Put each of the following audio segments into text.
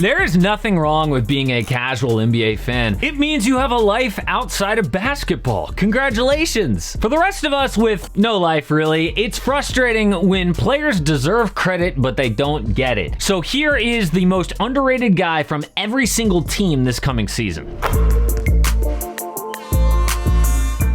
There is nothing wrong with being a casual NBA fan. It means you have a life outside of basketball. Congratulations! For the rest of us with no life really, it's frustrating when players deserve credit but they don't get it. So here is the most underrated guy from every single team this coming season.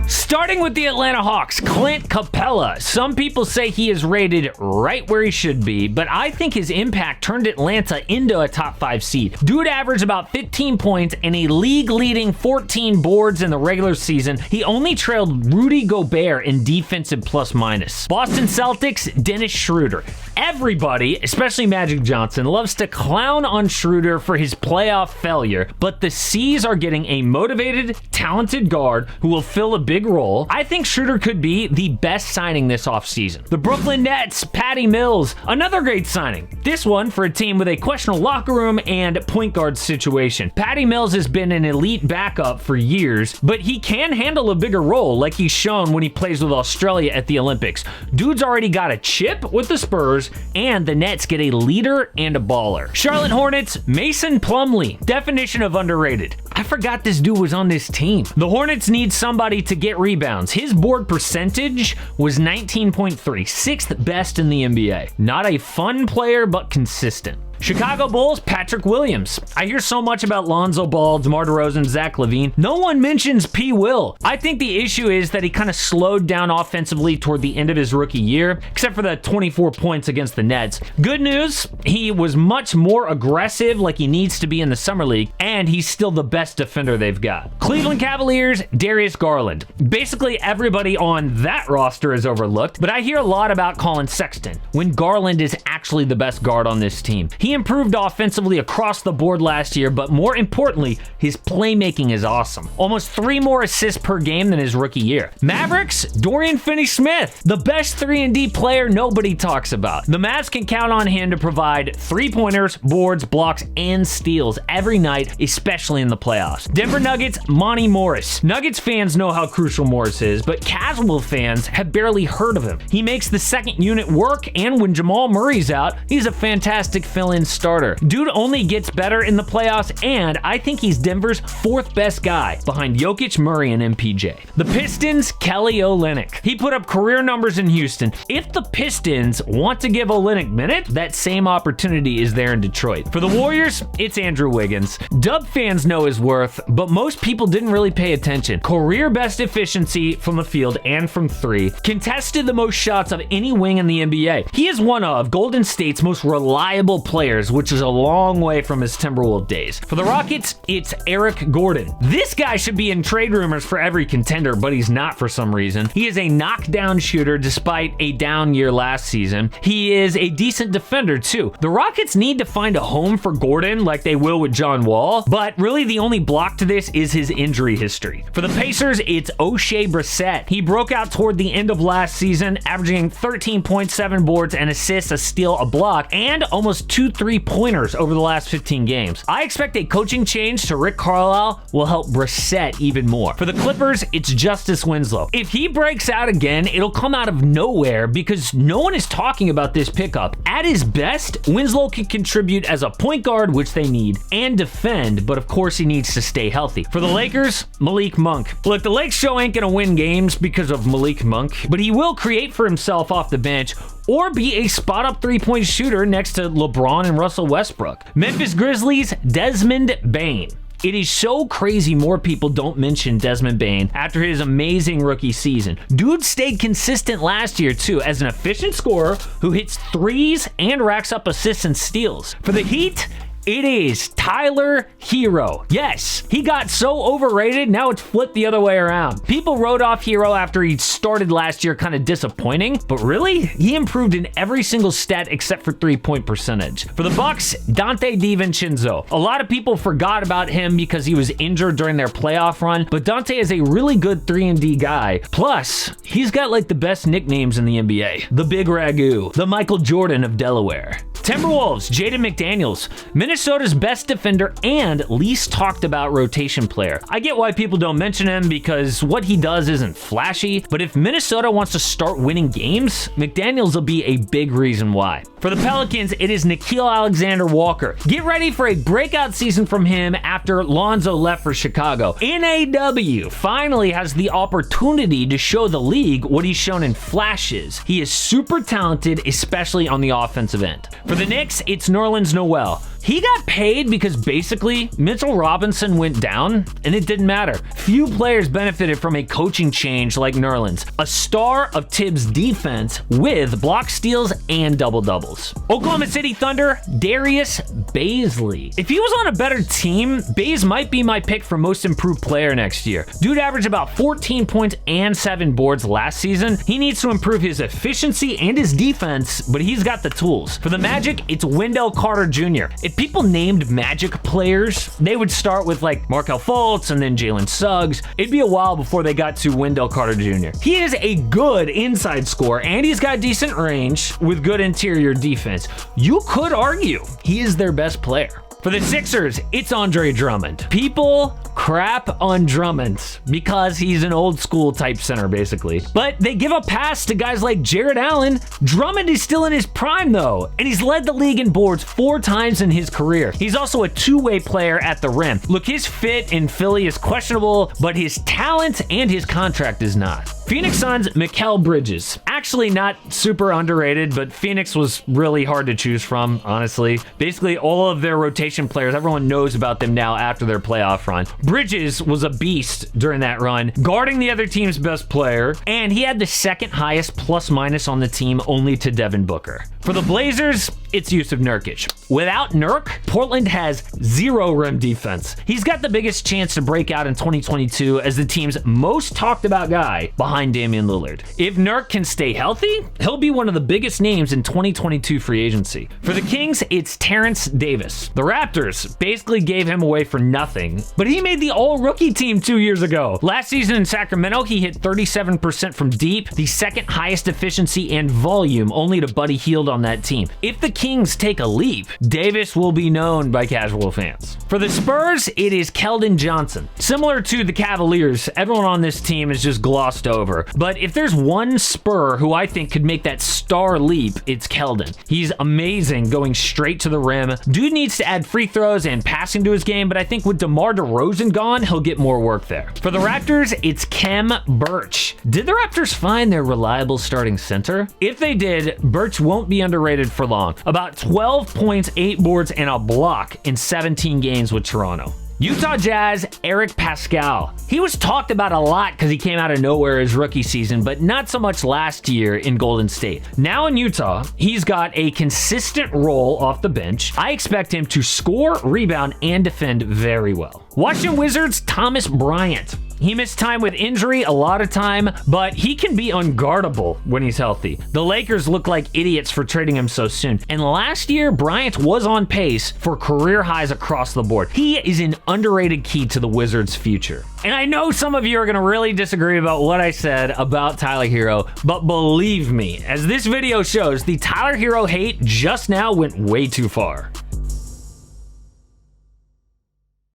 Starting with the Atlanta Hawks, Clint Capella. Some people say he is rated right where he should be, but I think his impact turned Atlanta into a top 5 seed. Dude averaged about 15 points and a league-leading 14 boards in the regular season. He only trailed Rudy Gobert in defensive plus-minus. Boston Celtics, Dennis Schroeder. Everybody, especially Magic Johnson, loves to clown on Schroeder for his playoff failure, but the C's are getting a motivated, talented guard who will fill a big role. I think Schroeder could be the best signing this offseason. The Brooklyn Nets, Patty Mills, another great signing. This one for a team with a questionable locker room and point guard situation. Patty Mills has been an elite backup for years, but he can handle a bigger role like he's shown when he plays with Australia at the Olympics. Dude's already got a chip with the Spurs, and the Nets get a leader and a baller. Charlotte Hornets, Mason Plumlee. Definition of underrated. I forgot this dude was on this team. The Hornets need somebody to get rebounds. His board percentage was 19.3, sixth best in the NBA. Not a fun player, but consistent. Chicago Bulls, Patrick Williams. I hear so much about Lonzo Ball, DeMar DeRozan, Zach LaVine. No one mentions P. Will. I think the issue is that he kind of slowed down offensively toward the end of his rookie year, except for the 24 points against the Nets. Good news, he was much more aggressive like he needs to be in the Summer League, and he's still the best defender they've got. Cleveland Cavaliers, Darius Garland. Basically everybody on that roster is overlooked, but I hear a lot about Colin Sexton, when Garland is actually the best guard on this team. He improved offensively across the board last year, but more importantly, his playmaking is awesome. Almost 3 more assists per game than his rookie year. Mavericks, Dorian Finney-Smith, the best 3-and-D player nobody talks about. The Mavs can count on him to provide 3-pointers, boards, blocks, and steals every night, especially in the playoffs. Denver Nuggets, Monty Morris. Nuggets fans know how crucial Morris is, but casual fans have barely heard of him. He makes the second unit work, and when Jamal Murray's out, he's a fantastic fill-in starter. Dude only gets better in the playoffs, and I think he's Denver's 4th best guy behind Jokic, Murray, and MPJ. The Pistons, Kelly Olynyk. He put up career numbers in Houston. If the Pistons want to give Olynyk minutes, that same opportunity is there in Detroit. For the Warriors, it's Andrew Wiggins. Dub fans know his worth, but most people didn't really pay attention. Career best efficiency from the field and from 3. Contested the most shots of any wing in the NBA. He is one of Golden State's most reliable players, which is a long way from his Timberwolves days. For the Rockets, it's Eric Gordon. This guy should be in trade rumors for every contender, but he's not for some reason. He is a knockdown shooter despite a down year last season. He is a decent defender too. The Rockets need to find a home for Gordon like they will with John Wall, but really the only block to this is his injury history. For the Pacers, it's O'Shea Brissett. He broke out toward the end of last season, averaging 13.7 boards and assists, a steal, a block, and almost 2 3-pointers over the last 15 games. I expect a coaching change to Rick Carlisle will help Brissett even more. For the Clippers, it's Justice Winslow. If he breaks out again, it'll come out of nowhere because no one is talking about this pickup. At his best, Winslow can contribute as a point guard, which they need, and defend, but of course he needs to stay healthy. For the Lakers, Malik Monk. Look, the Lakers show ain't gonna win games because of Malik Monk, but he will create for himself off the bench or be a spot-up 3-point shooter next to LeBron and Russell Westbrook. Memphis Grizzlies, Desmond Bane. It is so crazy more people don't mention Desmond Bane after his amazing rookie season. Dude stayed consistent last year too as an efficient scorer who hits threes and racks up assists and steals. For the Heat, it is Tyler Hero. Yes, he got so overrated, now it's flipped the other way around. People wrote off Hero after he started last year kind of disappointing, but really, he improved in every single stat except for 3-point percentage. For the Bucks, Dante DiVincenzo. A lot of people forgot about him because he was injured during their playoff run, but Dante is a really good 3-and-D guy. Plus, he's got like the best nicknames in the NBA. The Big Ragu, the Michael Jordan of Delaware. Timberwolves, Jaden McDaniels, Minnesota's best defender and least talked about rotation player. I get why people don't mention him because what he does isn't flashy, but if Minnesota wants to start winning games, McDaniels will be a big reason why. For For the Pelicans, it is Nickeil Alexander-Walker. Get ready for a breakout season from him after Lonzo left for Chicago. NAW finally has the opportunity to show the league what he's shown in flashes. He is super talented, especially on the offensive end. For the Knicks, it's Nerlens Noel. He got paid because basically Mitchell Robinson went down and it didn't matter. Few players benefited from a coaching change like Nerlens, a star of Tibbs' defense with block steals and double-doubles. Oklahoma City Thunder, Darius Bazley. If he was on a better team, Baze might be my pick for most improved player next year. Dude averaged about 14 points and 7 boards last season. He needs to improve his efficiency and his defense, but he's got the tools. For the Magic, it's Wendell Carter Jr. If people named Magic players, they would start with like Markelle Fultz and then Jalen Suggs. It'd be a while before they got to Wendell Carter Jr. He is a good inside scorer and he's got decent range with good interior defense. You could argue he is their best player. For the Sixers, it's Andre Drummond. People crap on Drummond because he's an old school type center, basically. But they give a pass to guys like Jared Allen. Drummond is still in his prime, though, and he's led the league in boards 4 times in his career. He's also a two-way player at the rim. Look, his fit in Philly is questionable, but his talent and his contract is not. Phoenix Suns, Mikal Bridges. Actually not super underrated, but Phoenix was really hard to choose from, honestly. Basically, all of their rotation players, everyone knows about them now after their playoff run. Bridges was a beast during that run, guarding the other team's best player, and he had the second highest plus-minus on the team, only to Devin Booker. For the Blazers, it's Yusuf Nurkic. Without Nurk, Portland has 0 rim defense. He's got the biggest chance to break out in 2022 as the team's most talked about guy behind Damian Lillard. If Nurk can stay healthy, he'll be one of the biggest names in 2022 free agency. For the Kings, it's Terrence Davis. The Raptors basically gave him away for nothing, but he made the all-rookie team 2 years ago. Last season in Sacramento, he hit 37% from deep, the second highest efficiency and volume, only to Buddy Hield on that team. If the Kings take a leap, Davis will be known by casual fans. For the Spurs, it is Keldon Johnson. Similar to the Cavaliers, everyone on this team is just glossed over. But if there's one Spur who I think could make that star leap, it's Keldon. He's amazing going straight to the rim. Dude needs to add free throws and passing to his game, but I think with DeMar DeRozan gone, he'll get more work there. For the Raptors, it's Khem Birch. Did the Raptors find their reliable starting center? If they did, Birch won't be underrated for long. About 12 points, 8 boards, and a block in 17 games with Toronto. Utah Jazz, Eric Pascal. He was talked about a lot because he came out of nowhere his rookie season, but not so much last year in Golden State. Now in Utah, he's got a consistent role off the bench. I expect him to score, rebound, and defend very well. Washington Wizards, Thomas Bryant. He missed time with injury, a lot of time, but he can be unguardable when he's healthy. The Lakers look like idiots for trading him so soon. And last year, Bryant was on pace for career highs across the board. He is an underrated key to the Wizards' future. And I know some of you are going to really disagree about what I said about Tyler Hero, but believe me, as this video shows, the Tyler Hero hate just now went way too far.